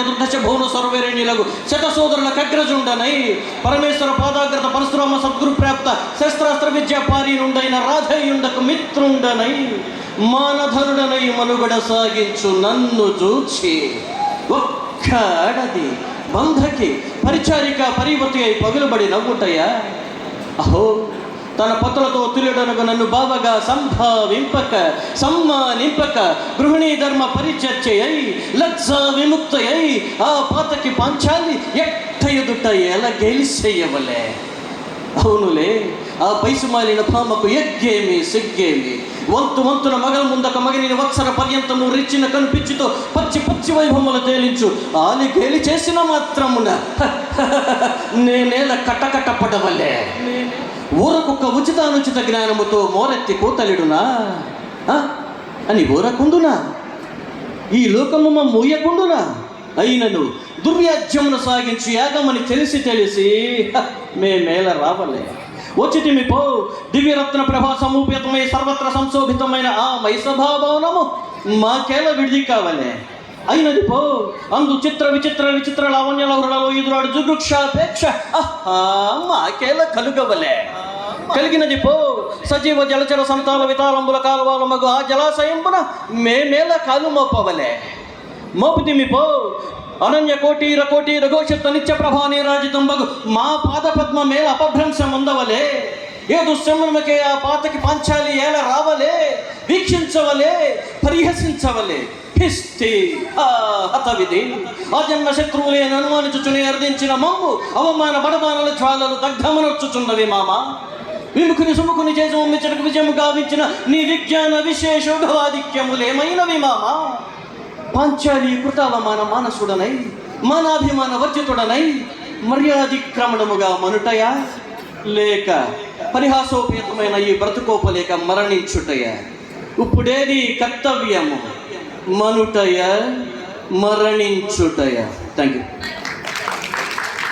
చతుర్దశ భువన సర్వేరేణిలకు శతసోదరుల కగ్రజుండనై పరమేశ్వర పాదాగ్రత పరశురామ సద్గురు ప్రాప్త శస్త్రాస్త్ర విద్యా పారీనుండైన రాధయుండకు మిత్రుండనై మానధనుడనై మనుగడ సాగించు నన్ను చూచి ఒక్క ఆడది బంధకి పరిచారిక పరివతి అయి పగులుబడి నవ్వుటయ్యా. అహో, తన పతులతో తుల్యుడనగు నన్ను బావగా సంభావింపక సమ్మానింపక గృహిణీ ధర్మ పరిచర్చయై లజ్జా విముక్తయై ఆ పాతకి పాంచాలి ఎట్ట ఎదుట ఎలా గెలిసేయవలే. అవునులే, ఆ పైసుమాలిన భామకు ఎగ్గేమి సిగ్గేమి. వంతున మగల ముందక మగని వత్సర పర్యంతము రిచ్చిన కనిపించుతో పచ్చి పచ్చి వైభవములు తేలించు ఆలి గేలి చేసిన మాత్రమున నేనేల కట్టకట్టపడవలే. ఊరకొక్క ఉచితానుచిత జ్ఞానముతో మోరెత్తి కోతలిడునా అని ఊరకుందునా, ఈ లోకము మూయకుండునా. అయినను దుర్వ్యాజ్యమును సాగించి యాగమని తెలిసి మేమేల రావలే. వచ్చితిమి పో, దివ్యరత్న ప్రభా సమూపితమై సర్వత్ర సంశోభితమైన ఆ మైసభాభవనము మాకేల విడిది కావలే. అయినది పో, అందు చిత్ర విచిత్ర లావణ్యలహురలలో ఎదురాడు జుగుక్షాపేక్ష మాకేల కలుగవలే. కలిగినది పో, సజీవ జలచర సంతాల వితాళంబుల కాలువల మగు ఆ జలాశయంబున మేమేల కాలు మోపవలే. మోపుతిమి పో, అనన్య కోటి రఘోషత్వ నిత్య ప్రభా నీరాజితంబగు మా పాద పద్మ మేల అపభ్రంశం అందవలే. ఏ దుశ్రమకే ఆ పాతకి పాంచాలి ఏల రావలే, వీక్షించవలే, పరిహసించవలే. హతవిధి ఆ జన్మ శత్రువులే అనుమానించుచుని అర్థించిన మమ్ము అవమాన బడమానల జ్వాలలు దగ్ధమనొచ్చుచున్నవి మామ. విముఖుని సుముఖుని చేసి ఉమ్మించటకు విజయము గావించిన నీ విజ్ఞాన విశేషోఢవాధిక్యములేమైనవి మామ. పాంచాలి కృతావమాన మానసుడనై మానాభిమాన వర్జితుడనై మర్యాదిక్రమణముగా మనుటయా, లేక పరిహాసోపేతమైన ఈ బ్రతుకోపలేక మరణించుటయా? ఇప్పుడేది కర్తవ్యము, మనుటయా మరణించుటయా? Thank you.